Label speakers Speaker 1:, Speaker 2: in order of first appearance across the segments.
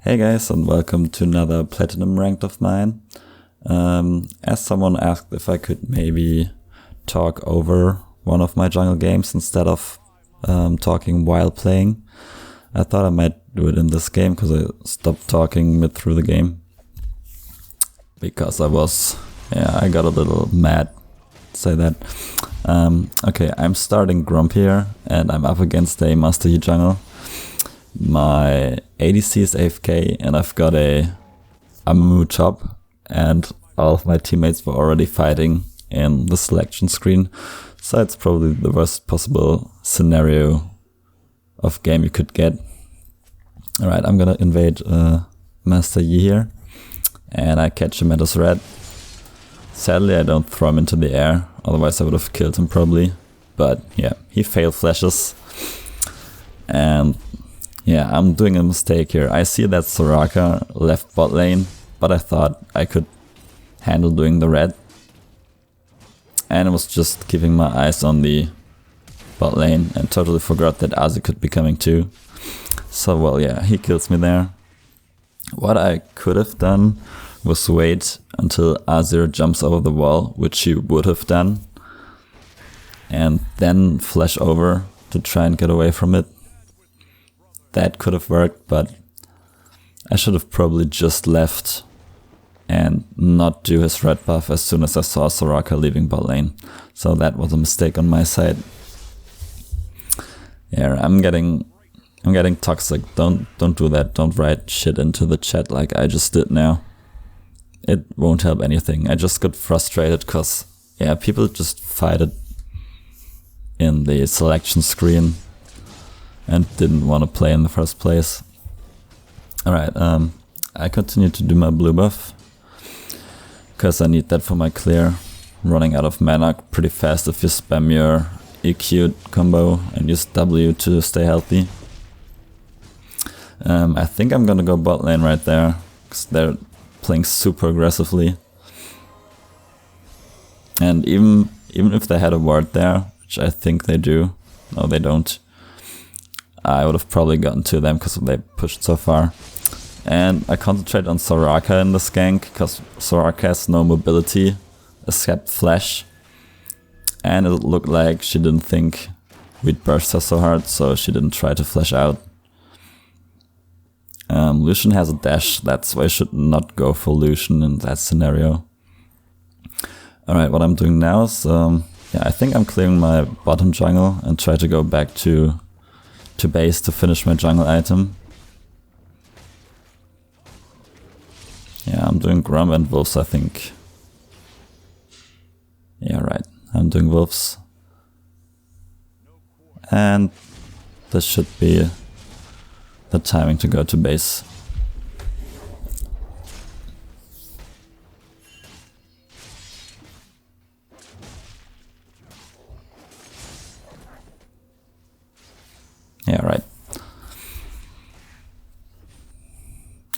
Speaker 1: Hey guys, and welcome to another Platinum ranked of mine. As someone asked if I could maybe talk over one of my jungle games instead of talking while playing, I thought I might do it in this game because I stopped talking mid through the game. Because I got a little mad, say that. Okay, I'm starting Grump here and I'm up against a Master Yi jungle. My ADC is AFK and I've got a Amumu top, and all of my teammates were already fighting in the selection screen, so it's probably the worst possible scenario of game you could get. Alright, I'm gonna invade Master Yi here, and I catch him at his red. Sadly I don't throw him into the air, otherwise I would have killed him probably, but yeah, he failed flashes. And yeah, I'm doing a mistake here. I see that Soraka left bot lane, but I thought I could handle doing the red. And I was just keeping my eyes on the bot lane and totally forgot that Azir could be coming too. So well, yeah, he kills me there. What I could have done was wait until Azir jumps over the wall, which he would have done, and then flash over to try and get away from it. That could have worked, but I should have probably just left and not do his red buff as soon as I saw Soraka leaving bot lane. So that was a mistake on my side. Yeah, I'm getting toxic. Don't do that. Don't write shit into the chat like I just did now. It won't help anything. I just got frustrated because yeah, people just fight it in the selection screen and didn't want to play in the first place. Alright, I continue to do my blue buff because I need that for my clear. Running out of mana pretty fast if you spam your EQ combo and use W to stay healthy. I think I'm gonna go bot lane right there because they're playing super aggressively. And even if they had a ward there, which I think they do, no they don't, I would have probably gotten to them because they pushed so far. And I concentrate on Soraka in this gank because Soraka has no mobility except flash. And it looked like she didn't think we'd burst her so hard, so she didn't try to flash out. Lucian has a dash, that's why I should not go for Lucian in that scenario. Alright, what I'm doing now is, I think I'm clearing my bottom jungle and try to go back to base to finish my jungle item. Yeah, I'm doing Grum and Wolves, I think. Yeah, right. I'm doing Wolves. And this should be the timing to go to base. Yeah, right.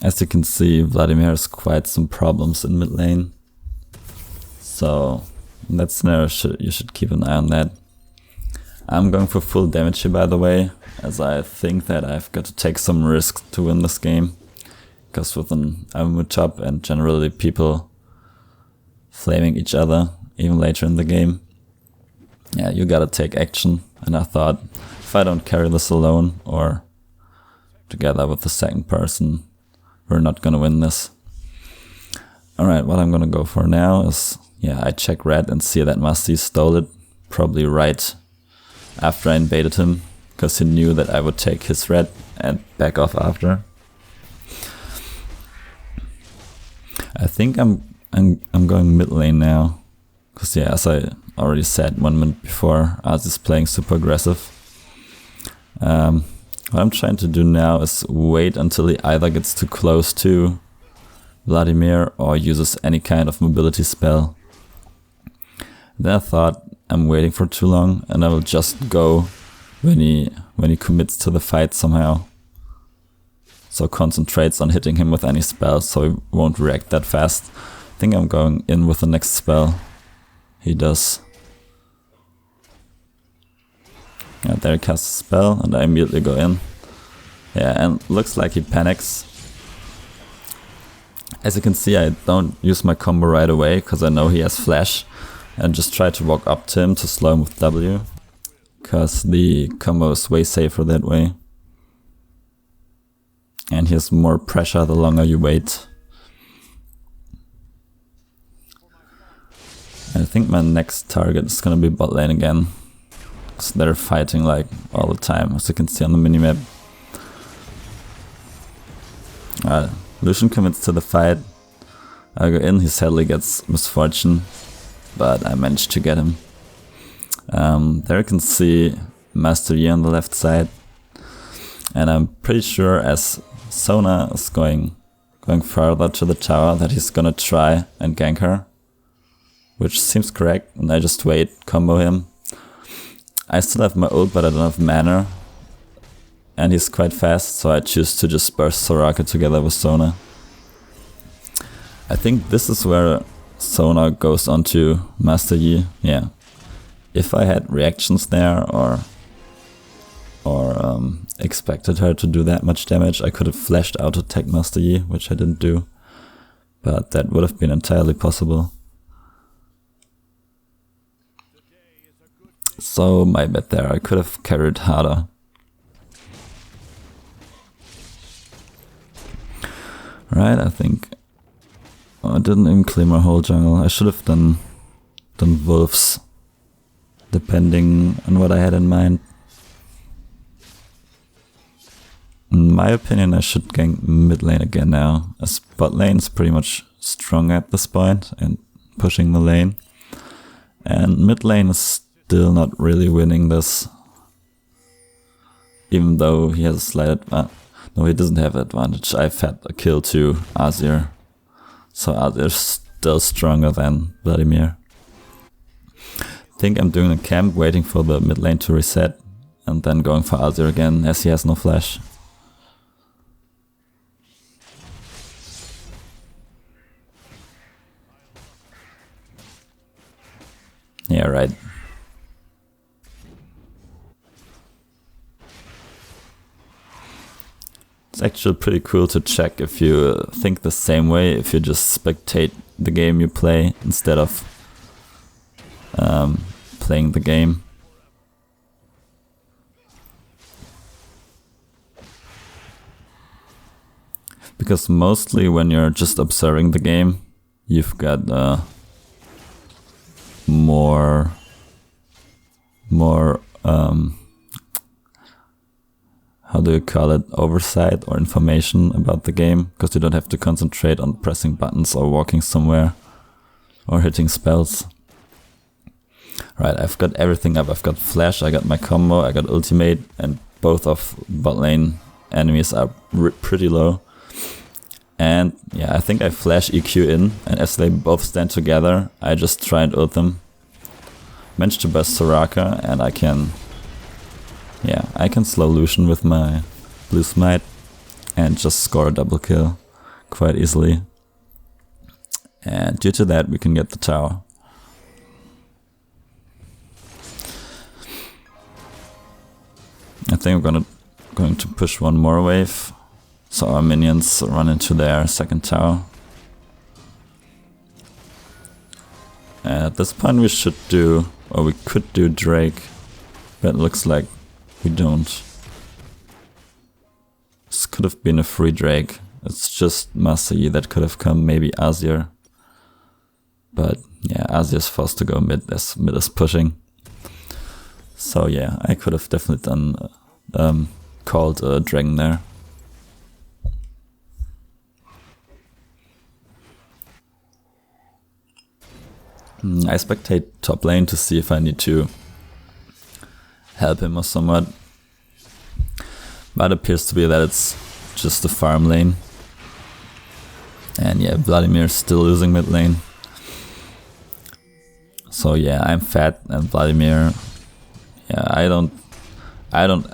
Speaker 1: As you can see, Vladimir has quite some problems in mid lane. So in that scenario, you should keep an eye on that. I'm going for full damage here, by the way, as I think that I've got to take some risk to win this game. Because with an Amumu top and generally people flaming each other, even later in the game, yeah, you gotta take action. And I thought, if I don't carry this alone or together with the second person, we're not gonna win this. Alright, what I'm gonna go for now is, yeah, I check red and see that Master Yi stole it, probably right after I invaded him, because he knew that I would take his red and back off after. I think I'm going mid lane now, because yeah, as I already said 1 minute before, Az is playing super aggressive. What I'm trying to do now is wait until he either gets too close to Vladimir or uses any kind of mobility spell. Then I thought, I'm waiting for too long and I will just go when he commits to the fight somehow. So concentrates on hitting him with any spell so he won't react that fast. I think I'm going in with the next spell he does. Yeah, there he casts a spell and I immediately go in. Yeah, and looks like he panics. As you can see, I don't use my combo right away because I know he has flash, and just try to walk up to him to slow him with W, because the combo is way safer that way. And he has more pressure the longer you wait. I think my next target is gonna be bot lane again, because they're fighting like all the time, as you can see on the minimap. Lucian commits to the fight. I go in, he sadly gets misfortune, but I managed to get him. There you can see Master Yi on the left side, and I'm pretty sure as Sona is going further to the tower that he's gonna try and gank her, which seems correct, and I just wait, combo him. I still have my ult, but I don't have mana, and he's quite fast, so I choose to just burst Soraka together with Sona. I think this is where Sona goes onto Master Yi. Yeah, if I had reactions there or expected her to do that much damage, I could have flashed out to attack Master Yi, which I didn't do, but that would have been entirely possible. So my bad there, I could have carried harder. Right, I think I didn't even clear my whole jungle. I should have done wolves, depending on what I had in mind. In my opinion, I should gank mid lane again now, as bot lane is pretty much strong at this point and pushing the lane. And mid lane is still not really winning this, even though he has a slight advantage. No, he doesn't have advantage. I've had a kill to Azir, so Azir's still stronger than Vladimir. I think I'm doing a camp, waiting for the mid lane to reset, and then going for Azir again, as he has no flash. Yeah, right. It's actually pretty cool to check if you think the same way, if you just spectate the game you play instead of playing the game. Because mostly when you're just observing the game, you've got more how do you call it, oversight or information about the game, because you don't have to concentrate on pressing buttons or walking somewhere or hitting spells. Right, I've got everything up. I've got flash, I got my combo, I got ultimate, and both of bot lane enemies are pretty low. And yeah, I think I flash EQ in, and as they both stand together, I just try and ult them. Managed to burst Soraka, and I can slow Lucian with my blue smite and just score a double kill quite easily. And due to that, we can get the tower. I think we're going to push one more wave, so our minions run into their second tower. And at this point we should do, or we could do Drake, but it looks like we don't. This could have been a free Drake. It's just Master Yi that could have come, maybe Azir. But yeah, Azir's forced to go mid as mid is pushing. So yeah, I could have definitely done called a dragon there. I spectate top lane to see if I need to help him or somewhat. But it appears to be that it's just a farm lane. And yeah, Vladimir's still losing mid lane. So yeah, I'm fat and Vladimir, yeah, I don't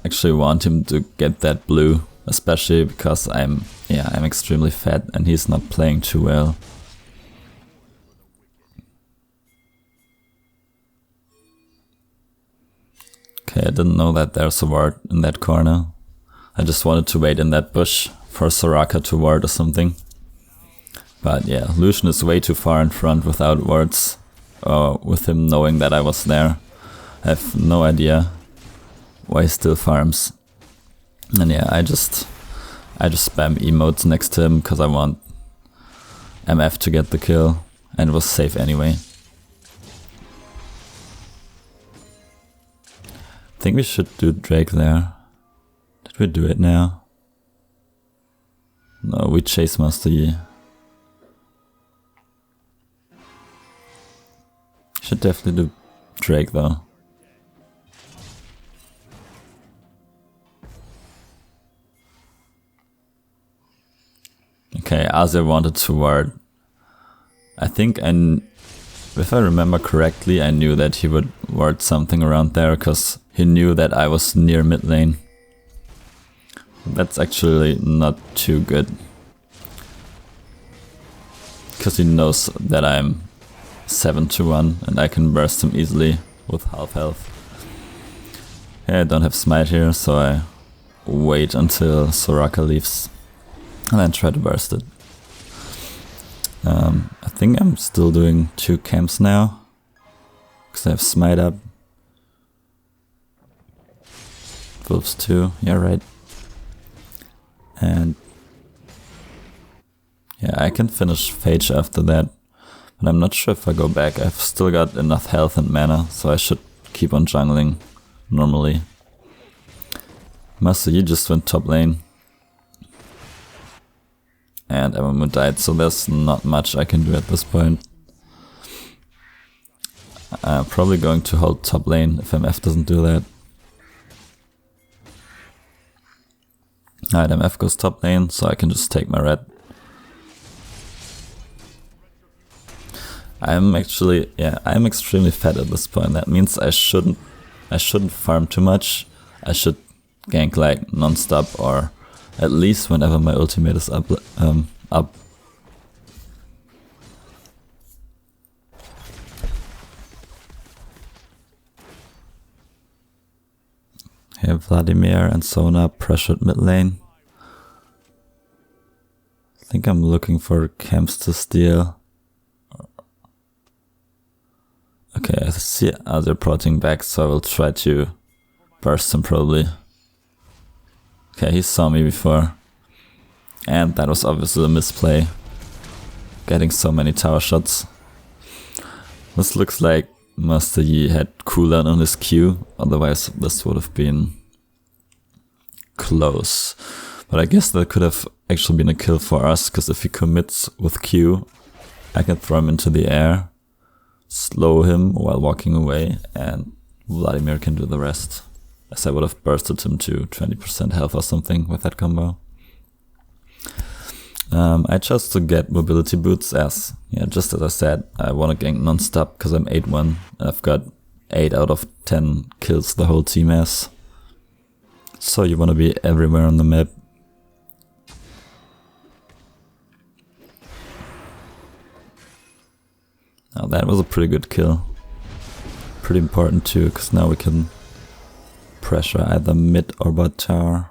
Speaker 1: actually want him to get that blue, especially because I'm extremely fat and he's not playing too well. Okay, I didn't know that there's a ward in that corner. I just wanted to wait in that bush for Soraka to ward or something. But yeah, Lucian is way too far in front without wards, or with him knowing that I was there. I have no idea why he still farms. And yeah, I just spam emotes next to him because I want MF to get the kill, and it was safe anyway. I think we should do Drake there. Did we do it now? No, we chase Master Yi. Should definitely do Drake though. Okay, Azir wanted to ward. I think if I remember correctly, I knew that he would ward something around there because he knew that I was near mid lane. That's actually not too good. Because he knows that I'm 7-1 and I can burst him easily with half health. Yeah, I don't have smite here, so I wait until Soraka leaves and then try to burst it. I think I'm still doing 2 camps now because I have smite up. Wolves 2, yeah, right. And yeah, I can finish Phage after that, but I'm not sure if I go back. I've still got enough health and mana, so I should keep on jungling normally. Master Yi just went top lane. And Amamu died, so there's not much I can do at this point. I'm probably going to hold top lane if MF doesn't do that. Alright, MF goes top lane, so I can just take my red. I'm extremely fat at this point. That means I shouldn't farm too much. I should gank like non-stop, or at least whenever my ultimate is up. Here Vladimir and Sona pressured mid lane. I think I'm looking for camps to steal. Okay, I see Azir protting back, so I will try to burst him probably. Okay, he saw me before. And that was obviously a misplay. Getting so many tower shots. This looks like Master Yi had cooldown on his Q, otherwise this would have been close. But I guess that could have actually been a kill for us, because if he commits with Q, I can throw him into the air, slow him while walking away, and Vladimir can do the rest. As I would have bursted him to 20% health or something with that combo. I chose to get mobility boots as, just as I said, I want to gank non-stop because I'm 8-1 and I've got 8 out of 10 kills the whole team has. So you want to be everywhere on the map. Now that was a pretty good kill. Pretty important too, because now we can pressure either mid or bot tower.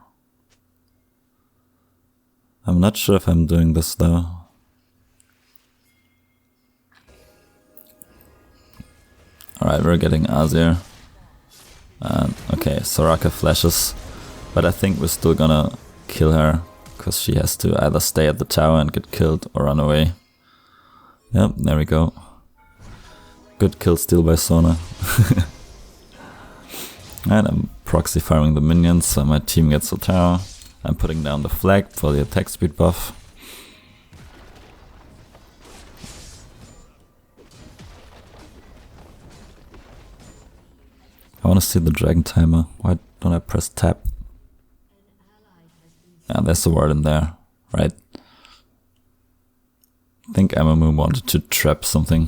Speaker 1: I'm not sure if I'm doing this though. Alright, we're getting Azir. Okay, Soraka flashes, but I think we're still gonna kill her, because she has to either stay at the tower and get killed or run away. Yep, there we go. Good kill steal by Sona. And I'm proxy farming the minions, so my team gets the tower. I'm putting down the flag for the attack speed buff. I want to see the dragon timer. Why don't I press tab? Yeah, there's a ward in there, right? I think Amamu wanted to trap something.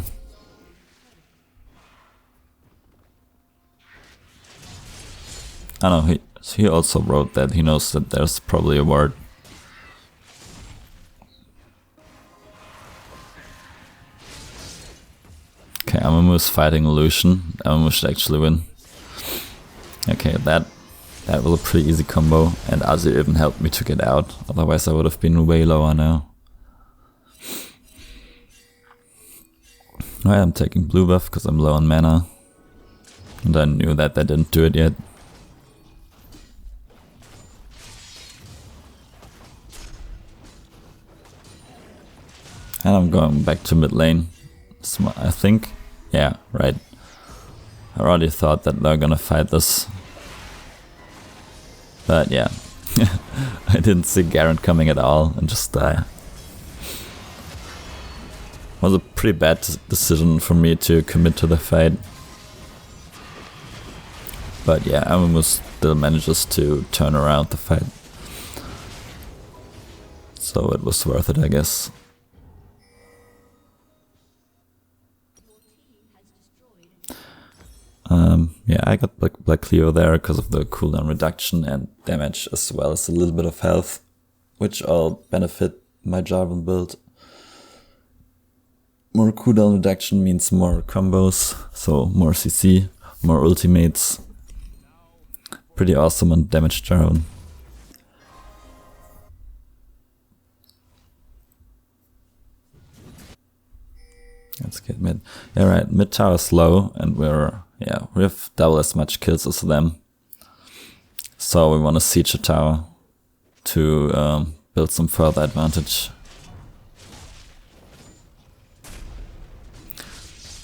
Speaker 1: I don't know, he also wrote that he knows that there's probably a ward. Okay, Amamu is fighting Lucian. Amamu should actually win. Okay, that was a pretty easy combo, and Azir even helped me to get out. Otherwise I would have been way lower now. Right, I'm taking blue buff because I'm low on mana. And I knew that they didn't do it yet. And I'm going back to mid lane. I think. Yeah, right. I already thought that they're gonna fight this. But yeah. I didn't see Garen coming at all and just die. Was a pretty bad decision for me to commit to the fight. But yeah, Amumu still manages to turn around the fight. So it was worth it, I guess. Yeah, I got Black Cleo there because of the cooldown reduction and damage, as well as a little bit of health, which all benefit my Jarvan build. More cooldown reduction means more combos, so more CC, more ultimates. Pretty awesome on damage Jarvan. Let's get mid. Yeah, right, mid tower is low and we have double as much kills as them. So we want to siege a tower to build some further advantage.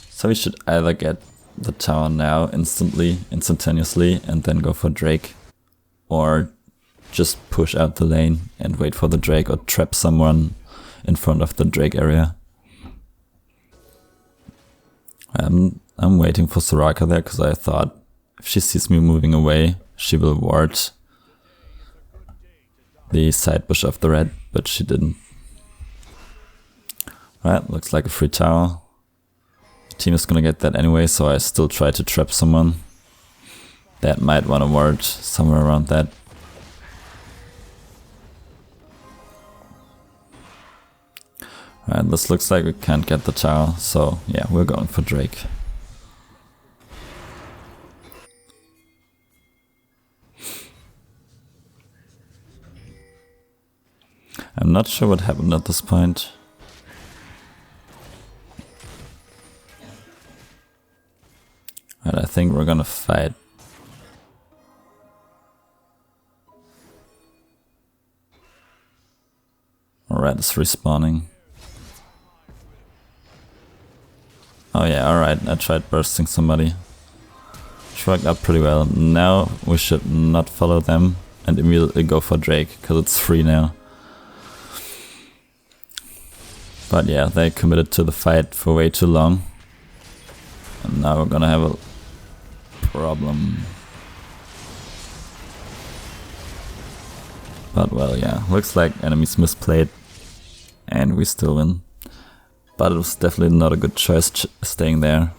Speaker 1: So we should either get the tower now instantaneously and then go for Drake, or just push out the lane and wait for the Drake or trap someone in front of the Drake area. I'm waiting for Soraka there because I thought if she sees me moving away, she will ward the side bush of the red, but she didn't. Right, looks like a free tower. The team is gonna get that anyway, so I still try to trap someone that might want to ward somewhere around that. Right, this looks like we can't get the tower, so yeah, we're going for Drake. I'm not sure what happened at this point. Right, I think we're gonna fight. Alright, it's respawning. Oh yeah, alright, I tried bursting somebody. Which worked out pretty well. Now we should not follow them and immediately go for Drake, because it's free now. But yeah, they committed to the fight for way too long. And now we're gonna have a problem. But well, yeah, looks like enemies misplayed and we still win. But it was definitely not a good choice staying there.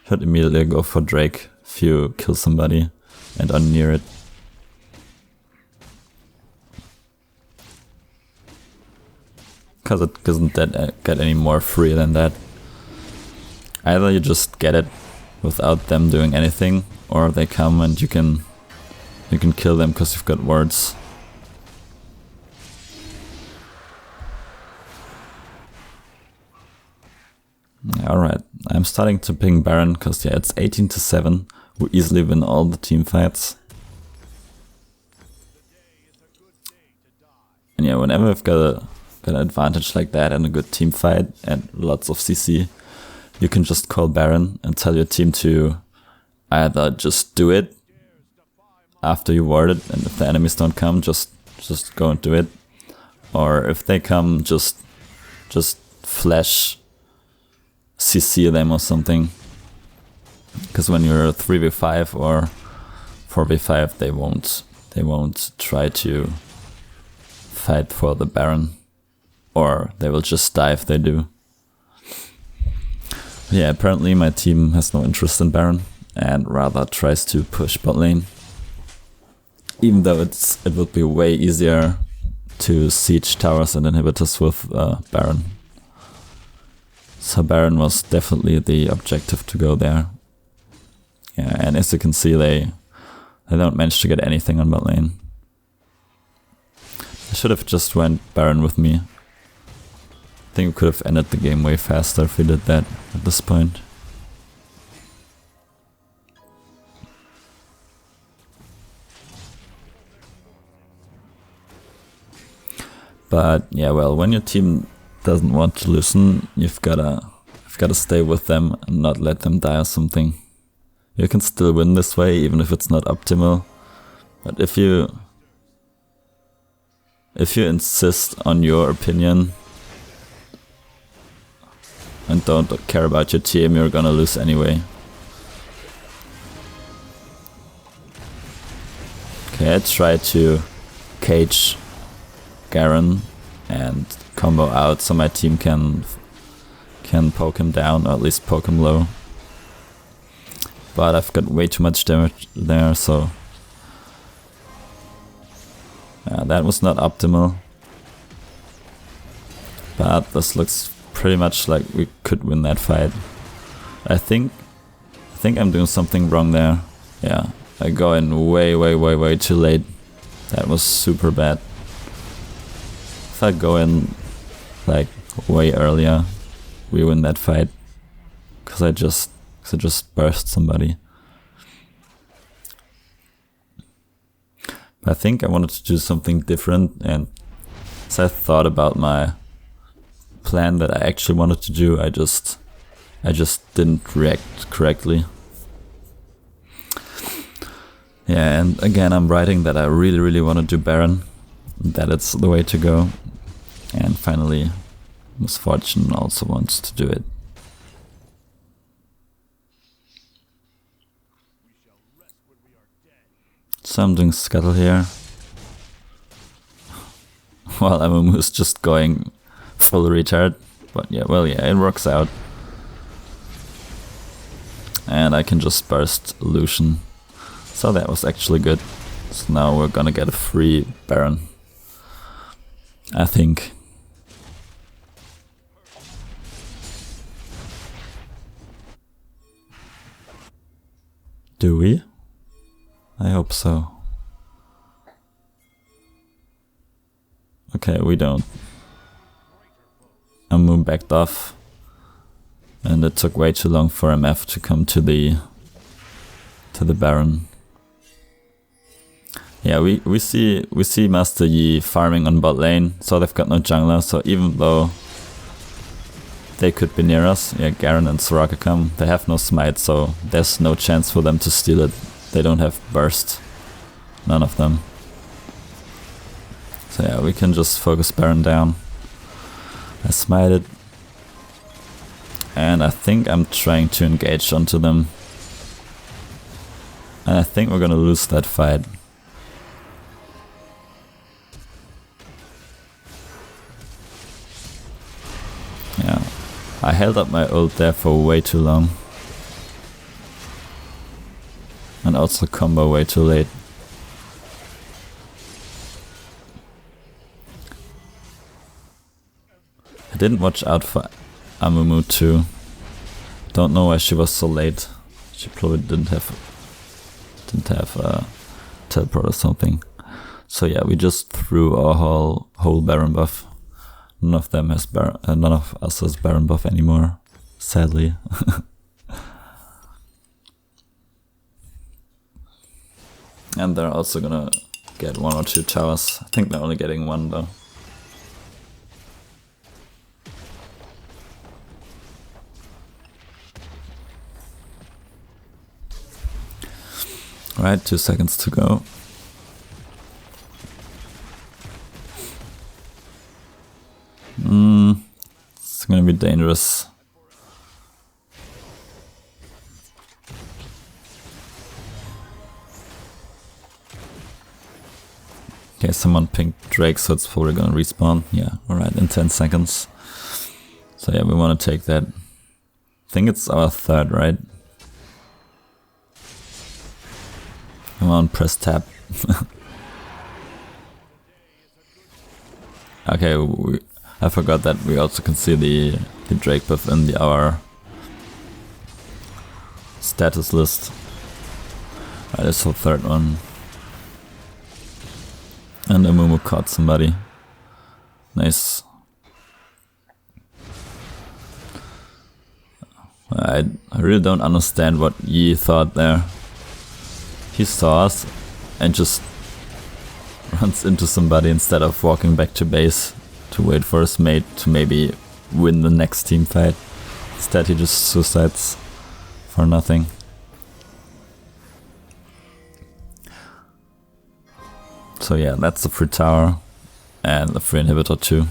Speaker 1: Should immediately go for Drake if you kill somebody and are near it. Because it doesn't get any more free than that. Either you just get it without them doing anything, or they come and you can kill them because you've got wards. Alright, I'm starting to ping Baron because yeah, it's 18-7. We easily win all the team fights. And yeah, whenever we've got an advantage like that and a good team fight and lots of CC, you can just call Baron and tell your team to either just do it after you ward it, and if the enemies don't come, just go and do it. Or if they come, just flash CC them or something. Because when you're 3v5 or 4v5, they won't try to fight for the Baron. Or they will just die if they do. Yeah, apparently my team has no interest in Baron and rather tries to push bot lane. Even though it would be way easier to siege towers and inhibitors with Baron. So Baron was definitely the objective to go there. Yeah, and as you can see, they don't manage to get anything on bot lane. I should have just went Baron with me. think we could have ended the game way faster if we did that at this point. But yeah, well, when your team doesn't want to listen, you've gotta stay with them and not let them die or something. You can still win this way, even if it's not optimal. But if you insist on your opinion and don't care about your team, you're gonna lose anyway. Okay, I try to cage Garen and combo out so my team can poke him down, or at least poke him low. But I've got way too much damage there, so that was not optimal. But this looks pretty much like we could win that fight. I think I'm doing something wrong there. Yeah, I go in way too late. That was super bad. If I go in like way earlier, we win that fight. Cause I just burst somebody. But I think I wanted to do something different, and as I thought about my plan that I actually wanted to do, I just didn't react correctly. Yeah, and again I'm writing that I really want to do Baron, that it's the way to go, and finally Misfortune also wants to do it. So I'm doing Scuttle here, while Amumu's just going full retard, but yeah, well, yeah, it works out. And I can just burst Lucian, so that was actually good. So now we're gonna get a free Baron, I think. Do we? I hope so. Okay, we don't. Amumu backed off, and it took way too long for MF to come to the Baron. Yeah, we see Master Yi farming on bot lane, so they've got no jungler, so even though they could be near us, yeah, Garen and Soraka come, they have no smite, so there's no chance for them to steal it. They don't have burst, none of them. So yeah, we can just focus Baron down. I smited, and I think I'm trying to engage onto them, and I think we're gonna lose that fight. Yeah, I held up my ult there for way too long, and also combo way too late. I didn't watch out for Amumu too. Don't know why she was so late. She probably didn't have teleport or something. So yeah, we just threw our whole Baron buff. None of us has Baron buff anymore, sadly. And they're also gonna get 1 or 2 towers. I think they're only getting 1 though. Alright, 2 seconds to go. It's gonna be dangerous. Okay, someone pinged Drake, so it's probably gonna respawn. Yeah, alright, in 10 seconds. So yeah, we wanna take that. I think it's our 3rd, right? Come on, press tab. Okay, I forgot that we also can see the Drake buff in our status list. Alright, that's the 3rd one. And Amumu caught somebody. Nice. I really don't understand what Yi thought there. He saw us and just runs into somebody instead of walking back to base to wait for his mate to maybe win the next team fight. Instead he just suicides for nothing. So yeah, that's the free tower and the free inhibitor too.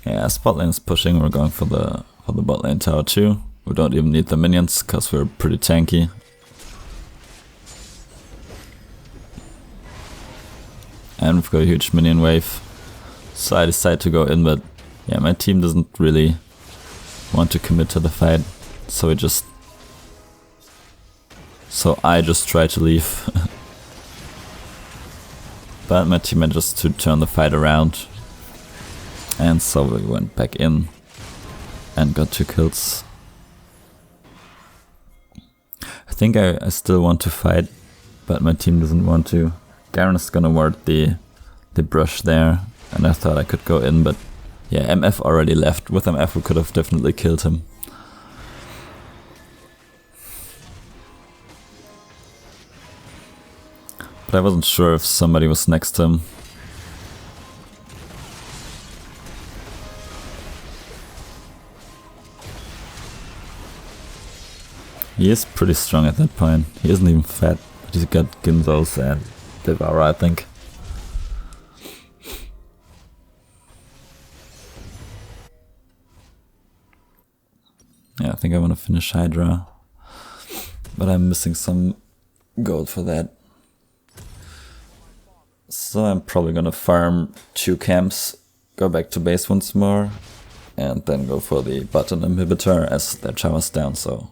Speaker 1: Yeah, spot lane is pushing, we're going for the bot lane tower too. We don't even need the minions because we're pretty tanky. And we've got a huge minion wave. So I decide to go in, but yeah, my team doesn't really want to commit to the fight. So I just try to leave. But my team managed to turn the fight around. And so we went back in and got 2 kills. I think I still want to fight, but my team doesn't want to. Garen is gonna ward the brush there, and I thought I could go in, but yeah, MF already left. With MF we could have definitely killed him. But I wasn't sure if somebody was next to him. He is pretty strong at that point. He isn't even fat, but he's got Ginzos and Devour, I think. Yeah, I think I want to finish Hydra, but I'm missing some gold for that. So I'm probably gonna farm 2 camps, go back to base once more, and then go for the button inhibitor as their tower's down, so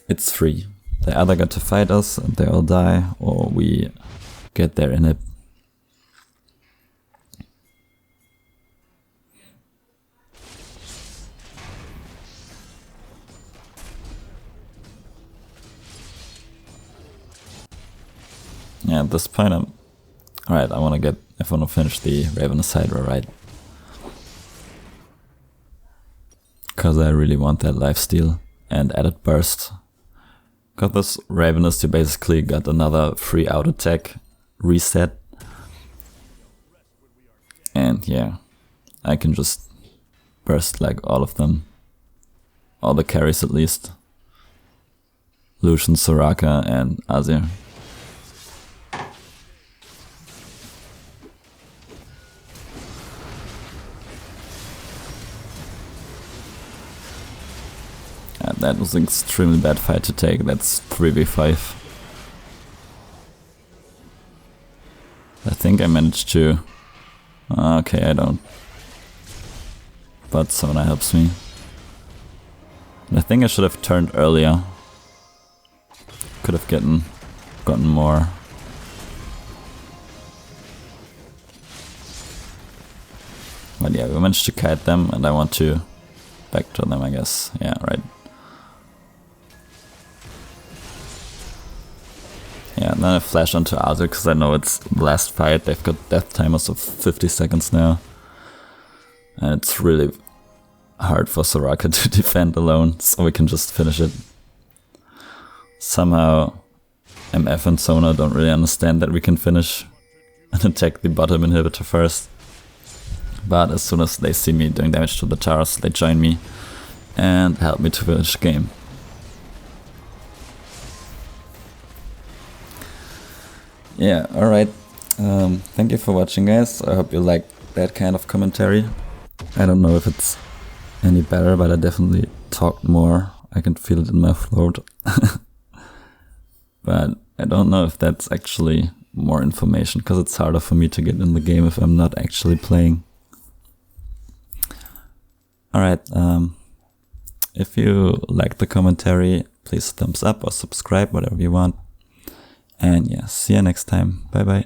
Speaker 1: it's free. They either got to fight us and they all die, or we get their inhib. Yeah, at this point I'm... Alright, I wanna finish the Ravenous Hydra, right? Cause I really want that lifesteal and added burst. Got this Ravenous, you basically got another free out attack reset. And yeah, I can just burst like all of them. All the carries at least. Lucian, Soraka and Azir. That was an extremely bad fight to take. That's 3v5. I think I managed to... Okay, I don't. But Sona helps me. And I think I should have turned earlier. Could have gotten more. But yeah, we managed to kite them and I want to backdoor them, I guess. Yeah, right. Yeah, and then I flash onto Azir because I know it's the last fight. They've got death timers of 50 seconds now. And it's really hard for Soraka to defend alone, so we can just finish it. Somehow MF and Sona don't really understand that we can finish and attack the bottom inhibitor first. But as soon as they see me doing damage to the towers, they join me and help me to finish the game. Yeah, alright. Thank you for watching, guys. I hope you liked that kind of commentary. I don't know if it's any better, but I definitely talked more. I can feel it in my throat. But I don't know if that's actually more information, because it's harder for me to get in the game if I'm not actually playing. Alright, if you liked the commentary, please thumbs up or subscribe, whatever you want. And yeah, see you next time. Bye bye.